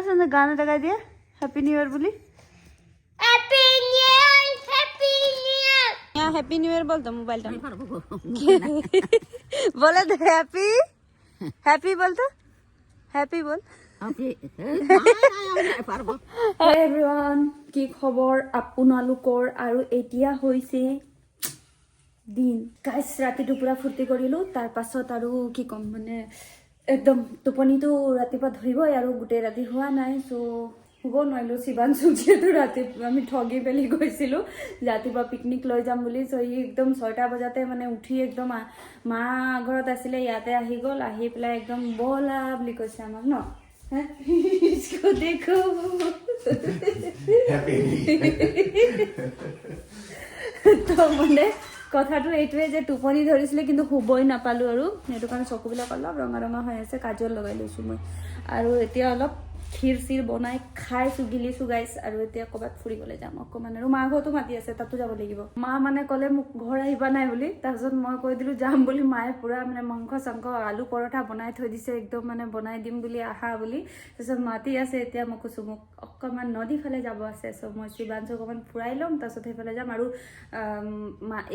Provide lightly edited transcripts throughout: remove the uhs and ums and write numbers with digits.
सुंदर गाना लगा दिया हैप्पी न्यू ईयर बोली हैप्पी न्यू ईयर यहाँ हैप्पी न्यू ईयर बोल दो मोबाइल बोले तो हैप्पी हैप्पी बोल तो हैप्पी बोल এভৰিৱান কি খবৰ আপোনালোকৰ আৰু এতিয়া হৈছে দিন গাইছ ৰাতিটো পুৰা ফূৰ্তি কৰিলোঁ তাৰ পাছত আৰু কি ক'ম মানে একদম টোপনিটো ৰাতিপুৱা ধৰিবই আৰু গোটেই ৰাতি হোৱা নাই চ' শুব নোৱাৰিলোঁ শিৱাংশুক যিহেতু ৰাতি আমি ঠগি পেলি গৈছিলোঁ ৰাতিপুৱা পিকনিক লৈ যাম বুলি চ' ই একদম 6টা বজাতে মানে উঠি একদম মা ঘৰত আছিলে ইয়াতে আহি গ'ল আহি পেলাই একদম বলা বুলি কৈছে আমাক ন इसको देखो তো মানে কথাটো এইটোৱে যে টোপনি ধৰিছিলে কিন্তু শুবই নাপালোঁ আৰু সেইটো কাৰণে চকুবিলাক অলপ ৰঙা ৰঙা হৈ আছে কাজল লগাই লৈছোঁ মই আৰু এতিয়া অলপ ক্ষীৰ চিৰ বনাই খাইছোঁ গিলিছোঁ গাইছ আৰু এতিয়া ক'ৰবাত ফুৰিবলৈ যাম অকণমান আৰু মা ঘৰতো মাতি আছে তাতো যাব লাগিব মা মানে ক'লে মোক ঘৰ আহিবা নাই বুলি তাৰপিছত মই কৈ দিলোঁ যাম বুলি মায়ে পুৰা মানে মাংস চাংস আলু পৰঠা বনাই থৈ দিছে একদম মানে বনাই দিম বুলি আহা বুলি তাৰপিছত মাতি আছে এতিয়া মই কৈছোঁ মোক অকণমান নদী ফালে যাব আছে চ' মই শিৱাংশুক অকণমান ফুৰাই ল'ম তাৰপিছত সেইফালে যাম আৰু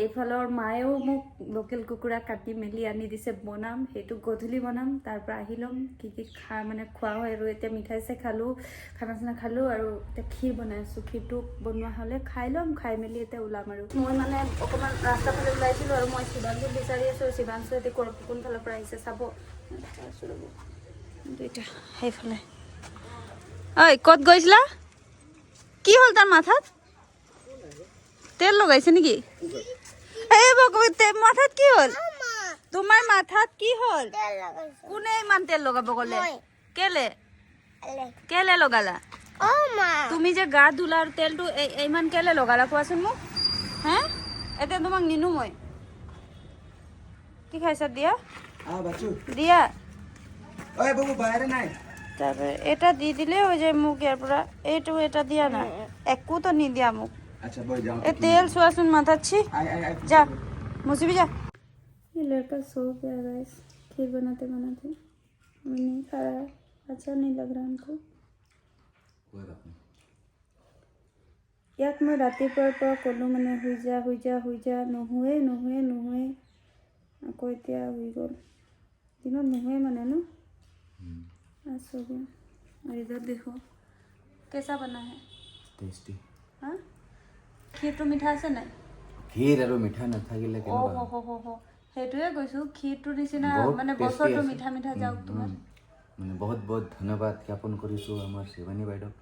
এইফালৰ মায়েও মোক লোকেল কুকুৰা কাটি মেলি আনি দিছে বনাম সেইটো গধূলি বনাম তাৰ পৰা আহি ল'ম কি কি মানে খোৱা হয় আৰু এতিয়া মিঠাই খালোঁ খানা চানা খালোঁ আৰু এতিয়া ক্ষীৰ বনাই আছোঁ ক্ষীৰটো বনোৱা হ'লে খাই ল'ম খাই মেলি এতিয়া ওলাম আৰু মই মানে অকণমান ৰাস্তা ফালে ওলাইছিলোঁ আৰু মই শিৱাংশুক বিচাৰি আছোঁ শিৱাংশু এতিয়া কোনফালৰ পৰা আহিছে চাব দুইটা সেইফালে ঐ ক'ত গৈছিলা কি হ'ল তাৰ মাথাত তেল লগাইছে নেকি এই মাথাত কি হ'ল তোমাৰ মাথাত কি হ'ল কোনে ইমান তেল লগাব গ'লে কেলে কেলে লগালা তুমি যে গা ধুলাৰ তেলটো ইমান কেলে লগালা কোৱাচোন মোক হে এতিয়া তোমাক নিনো মই কি খাইছা দিয়া দিয়া তাৰপৰা এটা দি দিলে হৈ যায় মোক ইয়াৰ পৰা এইটো এটা দিয়া না একোতো নিদিয়া মোক এই তেল চোৱাচোন মাথাত ছি যা মুছিবি যা ये लड़का सो गया गाइस खीर बनाते बनाते मैं नहीं खा रहा अच्छा नहीं लग रहा हमको ইয়াক মই ৰাতিপুৱাৰ পৰা ক'লোঁ মানে শুই যা নুশুৱে আকৌ এতিয়া শুই গ'ল দিনত নুশুৱে মানে ন আছো और इधर देखो कैसा बना है टेस्टी हाँ खीरটো মিঠা আছে নাই खीर আৰু মিঠা নাথাকিলে কেনেকুৱা हो সেইটোৱে কৈছোঁ খীৰটোৰ নিচিনা মানে বছৰটো মিঠা মিঠা যাওক তোমাৰ মানে বহুত বহুত ধন্যবাদ জ্ঞাপন কৰিছোঁ আমাৰ শিৱানী বাইদেউক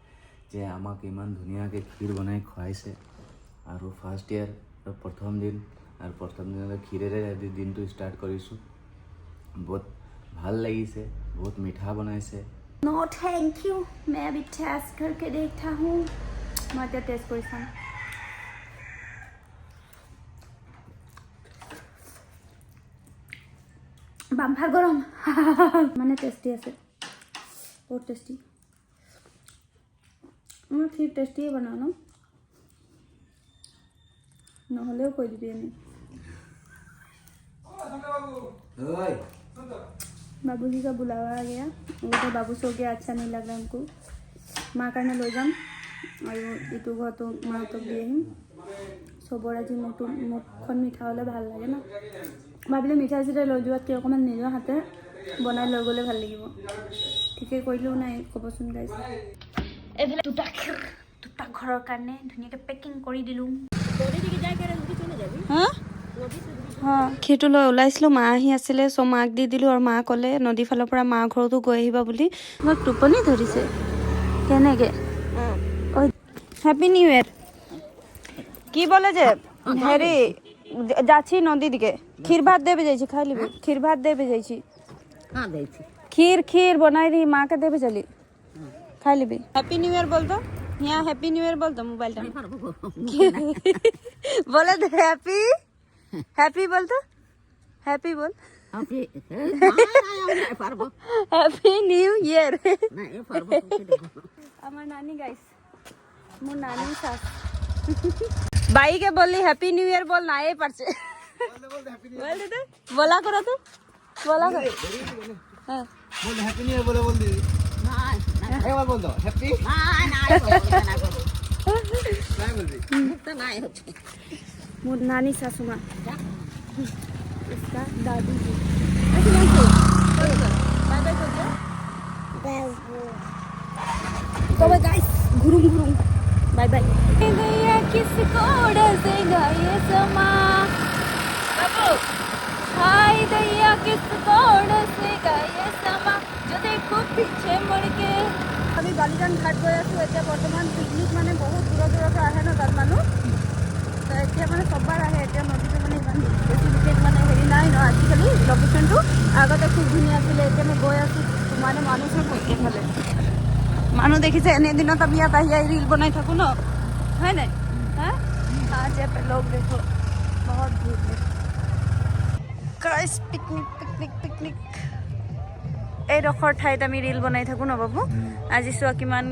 যে আমাক ইমান ধুনীয়াকৈ ক্ষীৰ বনাই খুৱাইছে আৰু ফাৰ্ষ্ট ইয়াৰ প্ৰথম দিন আৰু প্ৰথম দিনতে ক্ষীৰেৰে দিনটো ষ্টাৰ্ট কৰিছোঁ বহুত ভাল লাগিছে বহুত মিঠা বনাইছে नो थैंक यू मैं अभी टेस्ट करके देखता हूँ मैं तो टेस्ट कर साम बाम्फार गरम माने टेस्टी আছে बहुत टेस्टी मैं खीर टेस्टी बनाओ ना নহলেও কৈ দিবি আমি बाबूजी का बुलावा आ गया वो तो बाबू सो गया अच्छा नहीं लग रहा हमको माँ करने लो जाम और इटू घर तो माँ तो दिए ही चबर आज मुखन मिठा हले ভাল লাগে ना भाविले मिठाई चिठाई लै जोৱাতকৈ অকণমান নিজৰ হাতে বনাই লৈ গ'লে ভাল লাগিব ঠিকেই কৰিলেও নাই ক'বচোন গাইছ এইফালে দুটা ঘৰৰ কাৰণে ধুনীয়াকৈ পেকিং কৰি দিলোঁ ক্ষীৰটো লৈ ওলাইছিলোঁ মা আহি আছিলে চ' মাক দি দিলোঁ আৰু মা ক'লে নদীৰ ফালৰ পৰা মা ঘৰতো গৈ আহিবা বুলি মোক টোপনি ধৰিছে কেনেকৈ হ্যাপি নিউ ইয়াৰ কি বলে যে হেৰি যাচ্ছি নদীর দিকে ক্ষীর ভাত দেবে যাইছি খাই লিবি ক্ষীর ভাত দেবে যাইছি ক্ষীর বনাই দি মাকে দেবে চলি খাই লিবি হ্যাপি নিউ ইয়ার বলতো यहाँ हैप्पी न्यू ईयर बोल दो मोबाइल बोले तो हैप्पी बोल तो हैप्पी बोल हैप्पी न्यू ईयर আমার নানি গাইস মোর নানি শাস বাইকে বললি হ্যাপি নিউ ইয়ার বল না এই পারছে বল দে বলা করো তো বলা করো হ্যাঁ বল হ্যাপি নিউ ইয়ার বলে বল দি না একবার বল দাও হ্যাপি मोर नानी सासू माँ इसका दादी जी तो गाइस घुरूम घुरूम बाय बाय गया किसको डसेगा ये समा बाबू हाय दैया किसको डसेगा ये समा जो देखो पीछे मुड़ के আমি বালিজান ঘাট গৈ আছোঁ এতিয়া বৰ্তমান পিকনিক মানে বহুত দূৰৰ পৰা আহে ন তাত মানুহ তো এতিয়া মানে চববাৰ আহে এতিয়া নদীটো মানে ইমান বেছি বিশেষ মানে হেৰি নাই ন আজিকালি লোকেশ্যনটো আগতে খুব ধুনীয়া আছিলে এতিয়া মই গৈ আছোঁ মানে মানুহ চব একেফালে মানুহ দেখিছে এনে দিনত আমি ইয়াত আহি ৰিল বনাই থাকোঁ ন হয় নাই হা आज यहाँ पे लोग देखो बहुत भीड़ है गाइस पिकनिक पिकनिक पिकनिक এইডোখৰ ঠাইত আমি ৰিল বনাই থাকোঁ ন বাবু আজি চোৱা কিমান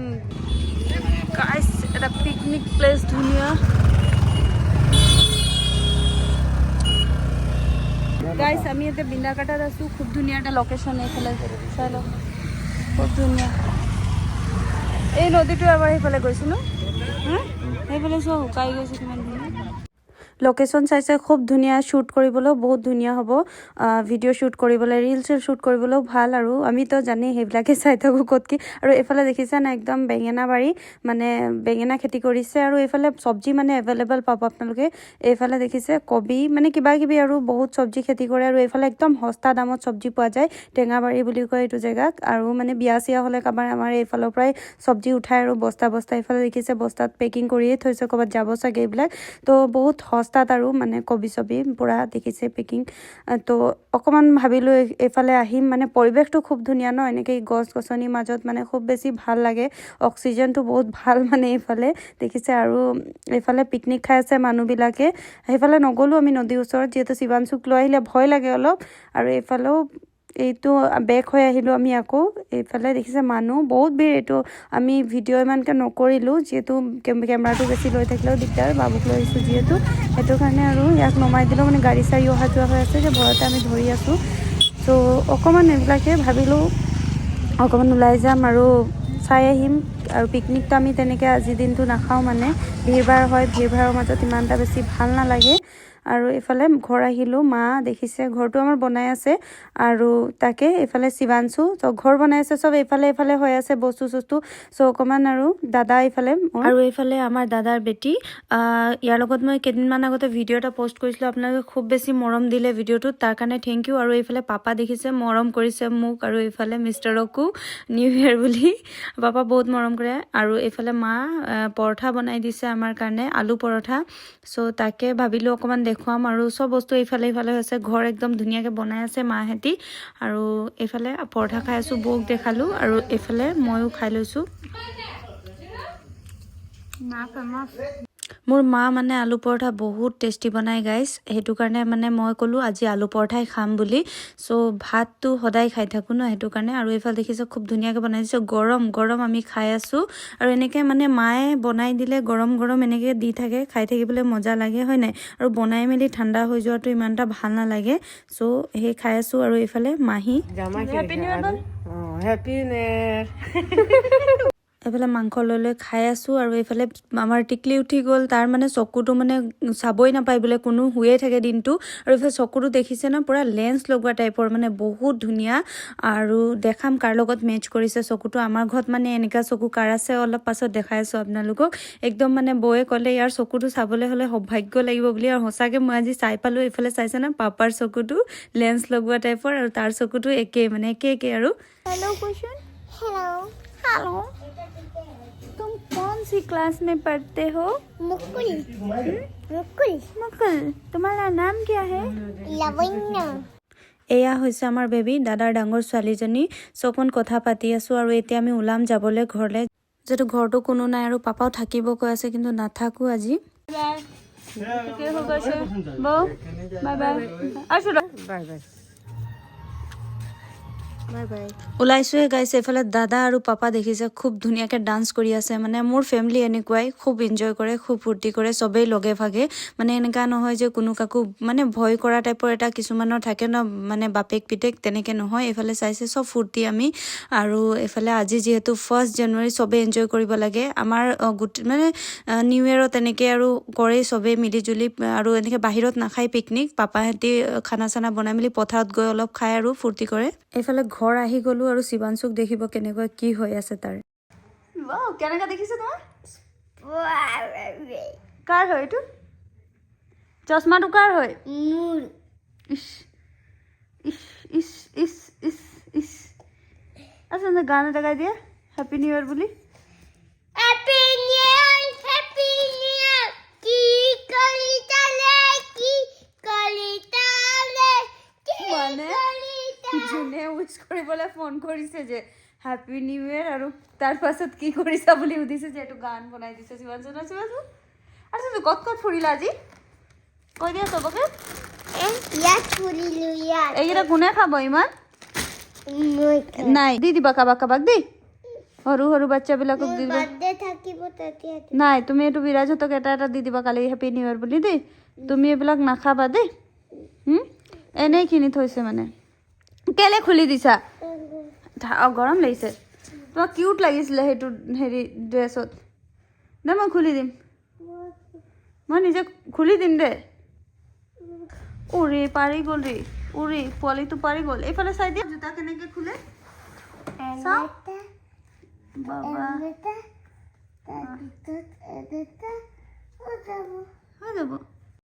গাইছ এটা পিকনিক প্লেচ ধুনীয়া গাইছ আমি এতিয়া বিন্দাকাটাত আছোঁ খুব ধুনীয়া এটা লোকেশ্যন এইফালে চাই লওক খুব ধুনীয়া এই নদীটো এবাৰ সেইফালে গৈছোঁ ন সেইফালে চোৱা শুকাই গৈছে কিমান ধুনীয়া লোকেশ্যন চাইছে খুব ধুনীয়া শ্বুট কৰিবলৈও বহুত ধুনীয়া হ'ব ভিডিঅ' শ্বুট কৰিবলৈ ৰিল শ্বুট কৰিবলৈও ভাল আৰু আমিতো জানেই সেইবিলাকে চাই থাকোঁ ক'ত কি আৰু এইফালে দেখিছে না একদম বেঙেনা বাৰী মানে বেঙেনা খেতি কৰিছে আৰু এইফালে চব্জি মানে এভেইলেবল পাব আপোনালোকে এইফালে দেখিছে কবি মানে কিবা কিবি আৰু বহুত চব্জি খেতি কৰে আৰু এইফালে একদম সস্তা দামত চব্জি পোৱা যায় টেঙাবাৰী বুলি কয় এইটো জেগাক আৰু মানে বিয়া চিয়া হ'লে কাৰোবাৰ আমাৰ এইফালৰ পৰাই চব্জি উঠাই আৰু বস্তা এইফালে দেখিছে বস্তাত পেকিং কৰিয়ে থৈছে ক'ৰবাত যাব চাগে এইবিলাক তো বহুত সস্তাত আৰু মানে কবি চবি পূৰা দেখিছে পেকিং তো অকণমান ভাবিলোঁ এইফালে আহিম মানে পৰিৱেশটো খুব ধুনীয়া ন এনেকৈ গছ গছনিৰ মাজত মানে খুব বেছি ভাল লাগে অক্সিজেনটো বহুত ভাল মানে এইফালে দেখিছে আৰু এইফালে পিকনিক খাই আছে মানুহবিলাকে সেইফালে নগ'লোঁ আমি নদীৰ ওচৰত যিহেতু শিৱাংশুক লৈ আহিলে ভয় লাগে অলপ আৰু এইফালেও এইটো বেক হৈ আহিলোঁ আমি আকৌ এইফালে দেখিছে মানুহ বহুত ভিৰ এইটো আমি ভিডিঅ' ইমানকৈ নকৰিলোঁ যিহেতু কেমেৰাটো বেছি লৈ থাকিলেও দিগদাৰ বাবুক লৈ আহিছোঁ যিহেতু সেইটো কাৰণে আৰু ইয়াক নমাই দিলোঁ মানে গাড়ী চাৰি অহা যোৱা হৈ আছে যে ভয়তে আমি ধৰি আছোঁ ত' অকণমান এইবিলাকে ভাবিলোঁ অকণমান ওলাই যাম আৰু চাই আহিম আৰু পিকনিকটো আমি তেনেকৈ আজিৰ দিনটো নাখাওঁ মানে ভিৰ ভাৰ হয় ভিৰ ভাৰৰ মাজত ইমান এটা বেছি ভাল নালাগে আৰু এইফালে ঘৰ আহিলোঁ মা দেখিছে ঘৰটো আমাৰ বনাই আছে আৰু তাকে এইফালে শিৱাংশু তো ঘৰ বনাই আছে চব এইফালে হৈ আছে বস্তু চস্তু চ' অকণমান আৰু দাদা এইফালে আৰু এইফালে আমাৰ দাদাৰ বেটি ইয়াৰ লগত মই কেইদিনমান আগতে ভিডিঅ' এটা পষ্ট কৰিছিলোঁ আপোনালোকে খুব বেছি মৰম দিলে ভিডিঅ'টোত তাৰ কাৰণে থেংক ইউ আৰু এইফালে পাপা দেখিছে মৰম কৰিছে মোক আৰু এইফালে মিষ্টাৰকো নিউ ইয়েৰ বুলি পাপা বহুত মৰম কৰে আৰু এইফালে মা পৰঠা বনাই দিছে আমাৰ কাৰণে আলু পৰঠা চ' তাকে ভাবিলোঁ অকণমান দেখুৱাম আৰু চব বস্তু এইফালে হৈছে ঘৰ একদম ধুনীয়াকৈ বনাই আছে মাহেঁতি আৰু এইফালে পৰঠা খাই আছোঁ বৌক দেখালোঁ আৰু এইফালে ময়ো খাই লৈছোঁ মোৰ মা মানে আলু পৰঠা বহুত টেষ্টি বনাই গাইছ সেইটো কাৰণে মানে মই ক'লোঁ আজি আলু পৰঠাই খাম বুলি চ' ভাতটো সদায় খাই থাকোঁ ন সেইটো কাৰণে আৰু এইফালে দেখিছোঁ খুব ধুনীয়াকৈ বনাই দিছোঁ গৰম আমি খাই আছোঁ আৰু এনেকৈ মানে মায়ে বনাই দিলে গৰম এনেকৈ দি থাকে খাই থাকিবলৈ মজা লাগে হয় নাই আৰু বনাই মেলি ঠাণ্ডা হৈ যোৱাটো ইমান এটা ভাল নালাগে চ' সেই খাই আছোঁ আৰু এইফালে মাহী হেপী নিউ ইয়েৰ এইফালে মাংস লৈ খাই আছোঁ আৰু এইফালে আমাৰ টিকলি উঠি গ'ল তাৰ মানে চকুটো মানে চাবই নাপায় বোলে কোনো শুয়ে থাকে দিনটো আৰু এইফালে চকুটো দেখিছে ন পূৰা লেন্স লগোৱা টাইপৰ মানে বহুত ধুনীয়া আৰু দেখাম কাৰ লগত মেচ কৰিছে চকুটো আমাৰ ঘৰত মানে এনেকুৱা চকু কাৰ আছে অলপ পাছত দেখাই আছোঁ আপোনালোকক একদম মানে বৌয়ে ক'লে ইয়াৰ চকুটো চাবলৈ হ'লে সৌভাগ্য লাগিব বুলি আৰু সঁচাকৈ মই আজি চাই পালোঁ এইফালে চাইছে না পাপাৰ চকুটো লেন্স লগোৱা টাইপৰ আৰু তাৰ চকুটো একে আৰু হেল্ল' কুৱেশ্যন हेलो तुम कौन सी क्लास में पढ़ते हो मुकुल तुम्हारा नाम क्या है लावण्य এয়া হৈছে আমাৰ বেবী দাদাৰ ডাঙৰ ছোৱালীজনী চকন কথা পাতি আছোঁ আৰু এতিয়া আমি ওলাম যাবলৈ ঘৰলৈ যিহেতু ঘৰটো কোনো নাই আৰু পাপাও থাকিব কৈ আছে কিন্তু নাথাকোঁ আজি বাই বাই বাই ওলাইছোৱে গাইছে এইফালে দাদা আৰু পাপা দেখিছে খুব ধুনীয়াকৈ ডান্স কৰি আছে মানে মোৰ ফেমিলি এনেকুৱাই খুব এনজয় কৰে খুব ফূৰ্তি কৰে চবেই লগে ভাগে মানে এনেকুৱা নহয় যে কোনো কাকো মানে ভয় কৰা টাইপৰ এটা কিছুমানৰ থাকে ন মানে বাপেক পিতেক তেনেকৈ নহয় এইফালে চাইছে চব ফূৰ্তি আমি আৰু এইফালে আজি যিহেতু 1 জানুৱাৰী চবেই এনজয় কৰিব লাগে আমাৰ মানে নিউ ইয়েৰত তেনেকৈ আৰু কৰে চবেই মিলিজুলি আৰু এনেকৈ বাহিৰত নাখায় পিকনিক পাপাহঁতি খানা চানা বনাই মেলি পথাৰত গৈ অলপ খায় আৰু ফূৰ্তি কৰে এইফালে ঘৰ আহি গ'লো আৰু শিৱাংশুক দেখিব কেনেকুৱা কি হৈ আছে তাৰ ৱাও কেনেকুৱা দেখিছে তোমাৰ কাৰ হয় এইটো চশমাটো কাৰ হয় মোৰ is is is is is is আচ্ছা না গান এটা গাই দিয়ে হ্যাপি নিউ ইয়ার বুলি হ্যাপি নিউ ইয়ার কি কলিতালে মানে যোনে উইচ কৰিবলৈ ফোন কৰিছে যে হ্যাপি নিউ ইয়াৰ আৰু তাৰ পাছত কি কৰিছা বুলি সুধিছে যে এইটো গান বনাই দিছে শিৱাংশু আচ্ছা তো কত ফুৰিলা আজি কৈ দিয়া চবকে ইয়াত ফুৰিলো ইয়াত এইকেইটা কোনে খাব ইমান মই নাই দি দিবা কাবাক কাবাক দেই সৰু সৰু বাচ্চাবিলাকক দি দিবা বাৰ্থডে থাকিব তেতিয়া নাই তুমি এইটো বিৰাজহঁতক এটা এটা দি দিবা কালি হেপী নিউ ইয়াৰ বুলি দেই তুমি এইবিলাক নাখাবা দেই এনেই কিনি থৈছে মানে কেলে খুলি দিছা গৰম লাগিছে তোমাক কিউট লাগিছিলে সেইটো হেৰি ড্ৰেছত দে মই খুলি দিম মই নিজে খুলি দিম দে উৰি পাৰি গ'ল ৰে উৰি পোৱালিটো পাৰি গ'ল এইফালে চাই দিয়া জোতা কেনেকৈ খোলে চাওঁ বাবা হৈ যাব